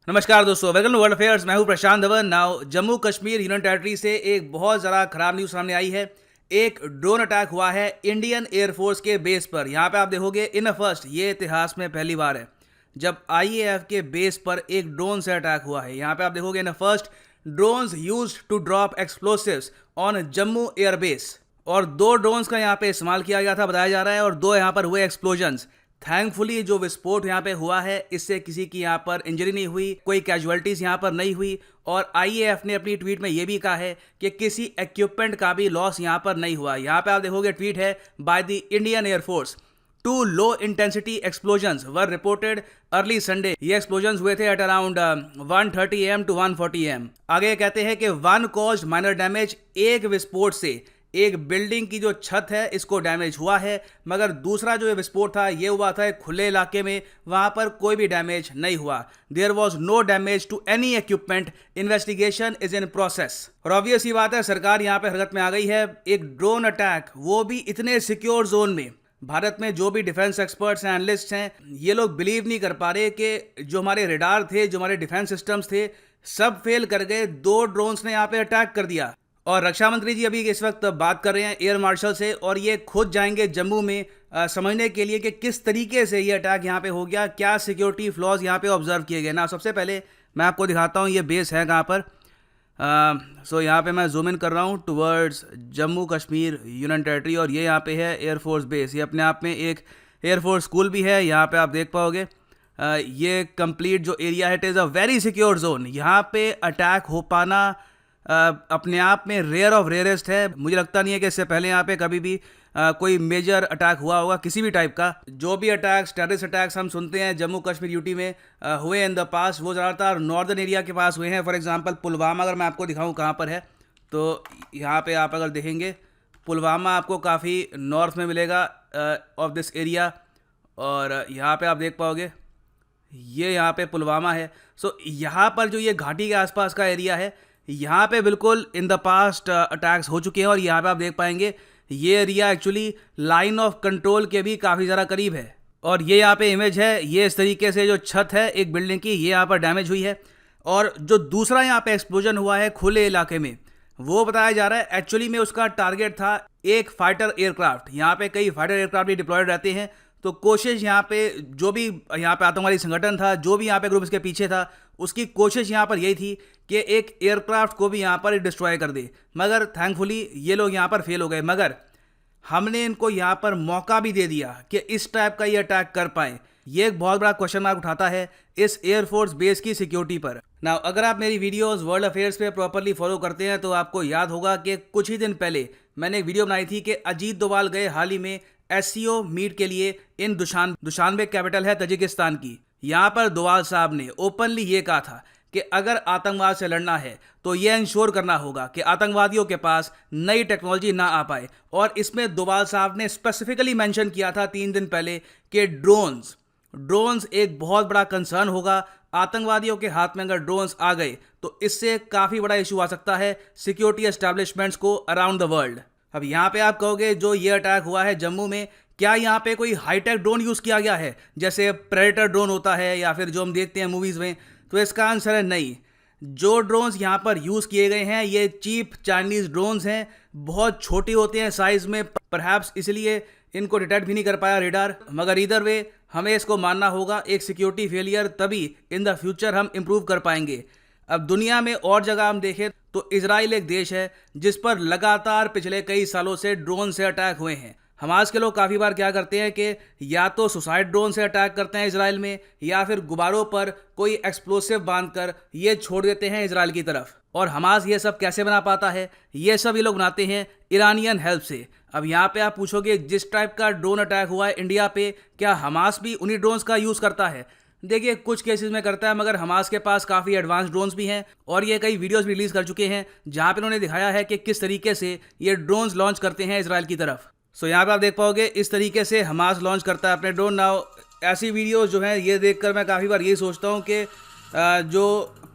नमस्कार दोस्तों, welcome to world affairs. मैं हूं Prashant Dhawan. Now Jammu Kashmir union territory से एक बहुत ज़्यादा खराब न्यूज़ सामने आई है। एक ड्रोन अटैक हुआ है इंडियन एयरफोर्स के बेस पर। यहाँ पे आप देखोगे इन अ फर्स्ट, ये इतिहास में पहली बार है जब आईएएफ के बेस पर एक ड्रोन से अटैक हुआ है। यहाँ पे आप देखोगे in a first, drones used to drop explosives on Jammu airbase. और दो ड्रोन्स का यहाँ पे इस्तेमाल किया गया था बताया जा रहा है, और दो यहाँ पर हुए एक्सप्लोजन्स। थैंकफुली जो विस्फोट यहाँ पे हुआ है इससे किसी की यहाँ पर इंजरी नहीं हुई, कोई कैजुअलिटीज यहाँ पर नहीं हुई। और आईएएफ ने अपनी ट्वीट में ये भी कहा है कि किसी इक्विपमेंट का भी लॉस यहाँ पर नहीं हुआ। यहाँ पे आप देखोगे ट्वीट है by the Indian air force, two low intensity explosions were reported early Sunday. ये एक्सप्लोजन्स हुए थे at around 1:30 AM to 1:40 AM। आगे कहते हैं कि वन कॉज्ड माइनर डैमेज, एक विस्फोट से एक बिल्डिंग की जो छत है इसको डैमेज हुआ है, मगर दूसरा जो विस्फोट था ये हुआ था एक खुले इलाके में, वहां पर कोई भी डैमेज नहीं हुआ। There was no damage to any equipment, investigation is in process. और ऑब्वियस ही बात है, सरकार यहाँ पे हरकत में आ गई है। एक ड्रोन अटैक, वो भी इतने सिक्योर जोन में। भारत में जो भी डिफेंस एक्सपर्ट्स हैं, एनालिस्ट हैं, ये लोग बिलीव नहीं कर पा रहे कि जो हमारे रेडार थे, जो हमारे डिफेंस सिस्टम्स थे, सब फेल कर गए। दो ड्रोन्स ने यहाँ पे अटैक कर दिया। और रक्षा मंत्री जी अभी इस वक्त बात कर रहे हैं एयर मार्शल से, और ये खुद जाएंगे जम्मू में समझने के लिए कि किस तरीके से ये अटैक यहाँ पे हो गया, क्या सिक्योरिटी फ्लॉज यहाँ पे ऑब्जर्व किए गए ना। सबसे पहले मैं आपको दिखाता हूँ ये बेस है कहाँ पर। सो यहाँ पे मैं जूम इन कर रहा हूँ towards Jammu Kashmir union territory, और ये यहाँ पे है एयरफोर्स बेस। ये अपने आप में एक एयरफोर्स स्कूल भी है। यहाँ पे आप देख पाओगे ये कंप्लीट जो एरिया है, it is a very secure zone. यहाँ पे अटैक हो पाना अपने आप में रेयर ऑफ रेयरेस्ट है। मुझे लगता नहीं है कि इससे पहले यहाँ पे कभी भी कोई मेजर अटैक हुआ होगा किसी भी टाइप का। जो भी अटैक्स, टेररिस्ट अटैक्स हम सुनते हैं जम्मू कश्मीर यूटी में हुए इन द पास, वो ज़्यादातर नॉर्दर्न एरिया के पास हुए हैं। फॉर एग्जांपल पुलवामा, अगर मैं आपको दिखाऊं कहाँ पर है, तो यहाँ पे आप अगर देखेंगे पुलवामा आपको काफ़ी नॉर्थ में मिलेगा ऑफ दिस एरिया। और यहाँ पे आप देख पाओगे ये यहाँ पे पुलवामा है। सो यहाँ पर जो ये घाटी के आसपास का एरिया है, यहाँ पे बिल्कुल इन द पास्ट अटैक्स हो चुके हैं। और यहाँ पे आप देख पाएंगे ये area actually line of control के भी काफ़ी ज़्यादा करीब है। और ये यहाँ पे इमेज है, ये इस तरीके से जो छत है एक बिल्डिंग की, ये यहाँ पर डैमेज हुई है। और जो दूसरा यहाँ पे एक्सप्लोजन हुआ है खुले इलाके में, वो बताया जा रहा है एक्चुअली में उसका टारगेट था एक फाइटर एयरक्राफ्ट। यहाँ पे कई फाइटर एयरक्राफ्ट भी डिप्लॉयड रहते हैं, तो कोशिश यहाँ पे जो भी यहाँ पे आतंकवादी संगठन था, जो भी यहाँ पे ग्रुप इसके पीछे था, उसकी कोशिश यहाँ पर यही थी कि एक एयरक्राफ्ट को भी यहाँ पर डिस्ट्रॉय कर दे। मगर थैंकफुली ये लोग यहाँ पर फेल हो गए। मगर हमने इनको यहाँ पर मौका भी दे दिया कि इस टाइप का ये अटैक कर पाए। ये एक बहुत बड़ा क्वेश्चन मार्क उठाता है इस एयरफोर्स बेस की सिक्योरिटी पर। नाउ अगर आप मेरी वीडियोस वर्ल्ड अफेयर्स पे प्रॉपरली फॉलो करते हैं तो आपको याद होगा कि कुछ ही दिन पहले मैंने एक वीडियो बनाई थी कि अजीत डोभाल गए हाल ही में एससीओ मीट के लिए इन दुशानबे कैपिटल है तजिकिस्तान की। यहाँ पर डोभाल साहब ने ओपनली ये कहा था कि अगर आतंकवाद से लड़ना है तो ये इंश्योर करना होगा कि आतंकवादियों के पास नई टेक्नोलॉजी ना आ पाए। और इसमें डोभाल साहब ने स्पेसिफिकली मेंशन किया था 3 दिन पहले कि ड्रोन्स एक बहुत बड़ा कंसर्न होगा। आतंकवादियों के हाथ में अगर ड्रोन्स आ गए तो इससे काफ़ी बड़ा इशू आ सकता है सिक्योरिटी एस्टैब्लिशमेंट्स को अराउंड द वर्ल्ड। अब यहाँ पे आप कहोगे जो ये अटैक हुआ है जम्मू में, क्या यहाँ पे कोई हाईटेक ड्रोन यूज़ किया गया है जैसे प्रेडेटर ड्रोन होता है या फिर जो हम देखते हैं मूवीज़ में? तो इसका आंसर है नहीं। जो ड्रोन्स यहाँ पर यूज़ किए गए हैं ये चीप चाइनीज़ ड्रोन्स हैं, बहुत छोटे होते हैं साइज़ में, परहैप्स इसलिए इनको डिटेक्ट भी नहीं कर पाया रेडार। मगर इधर वे हमें इसको मानना होगा एक सिक्योरिटी फेलियर, तभी इन द फ्यूचर हम इम्प्रूव कर पाएंगे। अब दुनिया में और जगह हम देखें तो इजराइल एक देश है जिस पर लगातार पिछले कई सालों से ड्रोन से अटैक हुए हैं। हमास के लोग काफ़ी बार क्या करते हैं कि या तो सुसाइड ड्रोन से अटैक करते हैं इजराइल में, या फिर गुब्बारों पर कोई एक्सप्लोसिव बांधकर ये छोड़ देते हैं इजराइल की तरफ। और हमास ये सब कैसे बना पाता है? ये सब ये लोग बनाते हैं ईरानियन हेल्प से। अब यहाँ पे आप पूछोगे जिस टाइप का ड्रोन अटैक हुआ है इंडिया पे, क्या हमास भी उन्हीं ड्रोन्स का यूज़ करता है? देखिए कुछ केसेस में करता है, मगर हमास के पास काफ़ी एडवांस ड्रोन्स भी हैं और ये कई वीडियोस भी रिलीज़ कर चुके हैं जहाँ पे उन्होंने दिखाया है कि किस तरीके से ये ड्रोन्स लॉन्च करते हैं इजराइल की तरफ। सो यहाँ पे आप देख पाओगे इस तरीके से हमास लॉन्च करता है अपने ड्रोन। नाउ ऐसी वीडियोस जो हैं ये देखकर मैं काफ़ी बार यही सोचता हूँ कि जो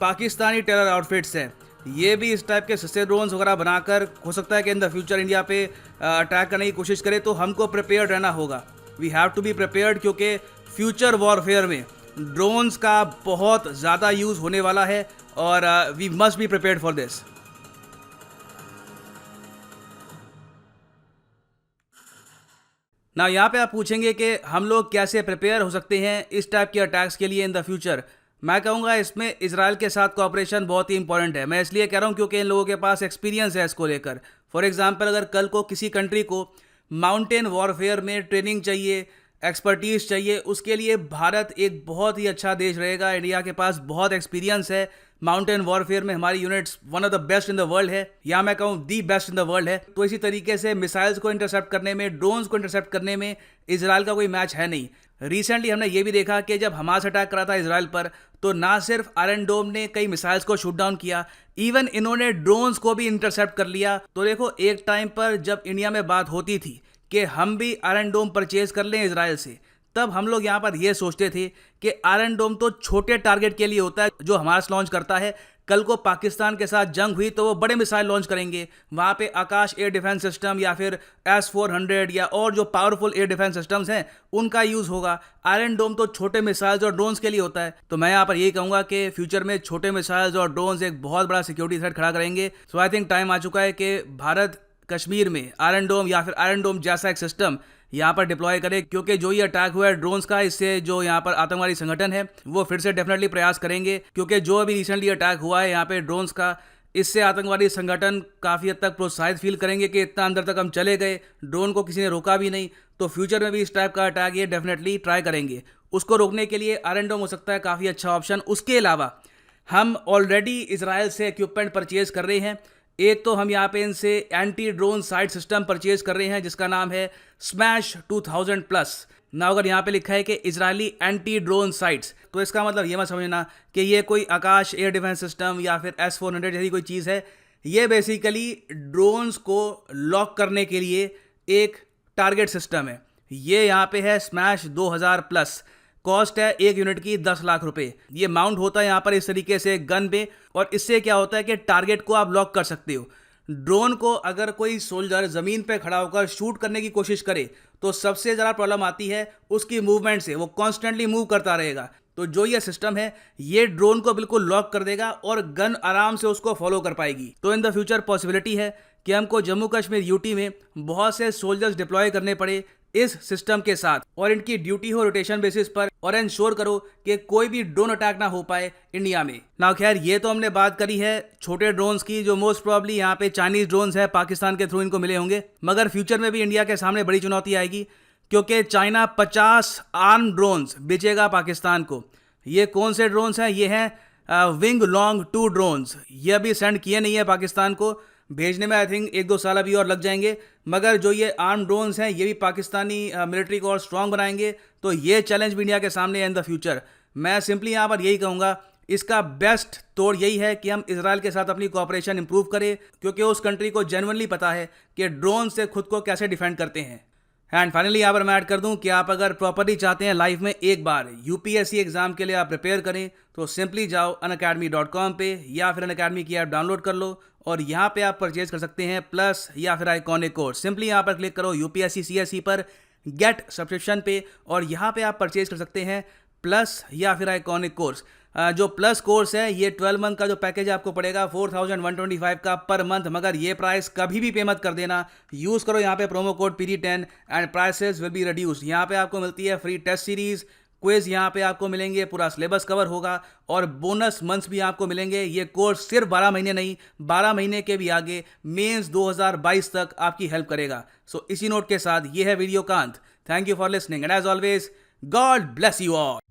पाकिस्तानी टेरर आउटफिट्स हैं ये भी इस टाइप के सस्ते ड्रोन्स वगैरह बनाकर हो सकता है कि इन द फ्यूचर इंडिया पे अटैक करने की कोशिश करे, तो हमको प्रिपेयर्ड रहना होगा। We have to be prepared, क्योंकि फ्यूचर वॉरफेयर में ड्रोन्स का बहुत ज़्यादा यूज़ होने वाला है और we must be prepared for this. ना यहाँ पे आप पूछेंगे कि हम लोग कैसे प्रिपेयर हो सकते हैं इस टाइप के अटैक्स के लिए इन द फ्यूचर। मैं कहूँगा इसमें इजराइल के साथ कोऑपरेशन बहुत ही इंपॉर्टेंट है। मैं इसलिए कह रहा हूँ क्योंकि इन लोगों के पास एक्सपीरियंस है इसको लेकर। फॉर एग्जांपल, अगर कल को किसी कंट्री को माउंटेन वॉरफेयर में ट्रेनिंग चाहिए, एक्सपर्टीज चाहिए, उसके लिए भारत एक बहुत ही अच्छा देश रहेगा। इंडिया के पास बहुत एक्सपीरियंस है माउंटेन वॉरफेयर में, हमारी units one of the best in the world है, या मैं कहूँ the best in the world है। तो इसी तरीके से मिसाइल्स को इंटरसेप्ट करने में, ड्रोन्स को इंटरसेप्ट करने में इजराइल का कोई मैच है नहीं। रिसेंटली हमने ये भी देखा कि जब हमास अटैक करा था इजराइल पर, तो ना सिर्फ आयरन डोम ने कई मिसाइल्स को शूट डाउन किया, इवन इन्होंने ड्रोन्स को भी इंटरसेप्ट कर लिया। तो देखो, एक टाइम पर जब इंडिया में बात होती थी कि हम भी आयरन डोम परचेज कर लें इजराइल से, तब हम लोग यहाँ पर यह सोचते थे कि आयरन डोम तो छोटे टारगेट के लिए होता है जो हमास लॉन्च करता है। कल को पाकिस्तान के साथ जंग हुई तो वो बड़े मिसाइल लॉन्च करेंगे, वहाँ पे आकाश एयर डिफेंस सिस्टम या फिर S-400 या और जो पावरफुल एयर डिफेंस सिस्टम्स हैं उनका यूज़ होगा। आयरन डोम तो छोटे मिसाइल्स और ड्रोन्स के लिए होता है। तो मैं यहाँ पर यही कहूँगा कि फ्यूचर में छोटे मिसाइल्स और ड्रोन्स एक बहुत बड़ा सिक्योरिटी थ्रेट खड़ा करेंगे। सो आई थिंक टाइम आ चुका है कि भारत कश्मीर में आयरन डोम या फिर आयरन डोम जैसा एक सिस्टम यहाँ पर डिप्लॉय करे, क्योंकि जो ये अटैक हुआ है ड्रोन्स का, इससे जो यहाँ पर आतंकवादी संगठन है वो फिर से डेफिनेटली प्रयास करेंगे। क्योंकि जो अभी रिसेंटली अटैक हुआ है यहाँ पे ड्रोन्स का, इससे आतंकवादी संगठन काफ़ी हद तक प्रोत्साहित फील करेंगे कि इतना अंदर तक हम चले गए, ड्रोन को किसी ने रोका भी नहीं। तो फ्यूचर में भी इस टाइप का अटैक ये डेफिनेटली ट्राई करेंगे। उसको रोकने के लिए आयरन डोम हो सकता है काफ़ी अच्छा ऑप्शन। उसके अलावा हम ऑलरेडी इसराइल से इक्विपमेंट परचेज कर रहे हैं। एक तो हम यहाँ पे इनसे anti drone site system purchase कर रहे हैं जिसका नाम है स्मैश 2000+। ना अगर यहाँ पे लिखा है कि इजरायली एंटी ड्रोन साइट्स, तो इसका मतलब ये मत समझना कि ये कोई आकाश एयर डिफेंस सिस्टम या फिर S-400 जैसी कोई चीज़ है। ये बेसिकली ड्रोन्स को लॉक करने के लिए एक टारगेट सिस्टम है। ये यहाँ पे है स्मैश 2000+। कॉस्ट है एक यूनिट की 10 लाख रुपए। ये माउंट होता है यहाँ पर इस तरीके से गन पे, और इससे क्या होता है कि टारगेट को आप लॉक कर सकते हो। ड्रोन को अगर कोई सोल्जर ज़मीन पे खड़ा होकर शूट करने की कोशिश करे तो सबसे ज़्यादा प्रॉब्लम आती है उसकी मूवमेंट से। वो कॉन्स्टेंटली मूव करता रहेगा। तो जो ये सिस्टम है ये ड्रोन को बिल्कुल लॉक कर देगा और गन आराम से उसको फॉलो कर पाएगी। तो इन द फ्यूचर पॉसिबिलिटी है कि हमको जम्मू कश्मीर यूटी में बहुत से सोल्जर्स डिप्लॉय करने पड़े इस सिस्टम के साथ, और इनकी ड्यूटी हो रोटेशन बेसिस पर, और इंश्योर करो कि कोई भी ड्रोन अटैक ना हो पाए इंडिया में। ना खैर, ये तो हमने बात करी है छोटे ड्रोन्स की, जो मोस्ट प्रॉब्ली यहाँ पे चाइनीज ड्रोन्स है, पाकिस्तान के थ्रू इनको मिले होंगे। मगर फ्यूचर में भी इंडिया के सामने बड़ी चुनौती आएगी, क्योंकि चाइना 50 आर्म ड्रोन्स बेचेगा पाकिस्तान को। ये कौन से ड्रोन्स हैं? ये हैं विंग लॉन्ग 2 ड्रोन्स। ये अभी सेंड किए नहीं है पाकिस्तान को, भेजने में आई थिंक 1-2 साल अभी और लग जाएंगे। मगर जो ये आर्म ड्रोन्स हैं ये भी पाकिस्तानी मिलिट्री को और स्ट्रॉन्ग बनाएंगे। तो ये चैलेंज भी इंडिया के सामने है इन द फ्यूचर। मैं सिंपली यहाँ पर यही कहूँगा, इसका बेस्ट तोड़ यही है कि हम इजराइल के साथ अपनी कोऑपरेशन इंप्रूव करें, क्योंकि उस कंट्री को जेन्युइनली पता है कि ड्रोन से खुद को कैसे डिफेंड करते हैं। एंड फाइनली यहाँ पर मैं ऐड कर दूं कि आप अगर प्रॉपर्ली चाहते हैं लाइफ में एक बार यूपीएससी एग्जाम के लिए आप प्रिपेयर करें, तो सिंपली जाओ unacademy.com पे या फिर अनअकैडमी की ऐप डाउनलोड कर लो, और यहाँ पे आप परचेज कर सकते हैं प्लस या फिर आइकॉनिक कोर्स। सिंपली यहाँ पर क्लिक करो यूपीएससी सीएसई पर गेट सब्सक्रिप्शन पे, और यहाँ पे आप परचेज कर सकते हैं प्लस या फिर आइकॉनिक कोर्स। जो प्लस कोर्स है ये 12 मंथ का जो पैकेज आपको पड़ेगा 4125 का पर मंथ। मगर ये प्राइस कभी भी पे मत कर देना, यूज़ करो यहाँ पे promo code PD10 and prices will be reduced. यहाँ पे आपको मिलती है फ्री टेस्ट सीरीज, क्विज यहाँ पे आपको मिलेंगे, पूरा सिलेबस कवर होगा, और बोनस मंथ्स भी आपको मिलेंगे। ये कोर्स सिर्फ 12 महीने नहीं, 12 महीने के भी आगे मेंस 2022 तक आपकी हेल्प करेगा। सो इसी नोट के साथ ये है वीडियो का अंत। Thank you for listening and as always God bless you all.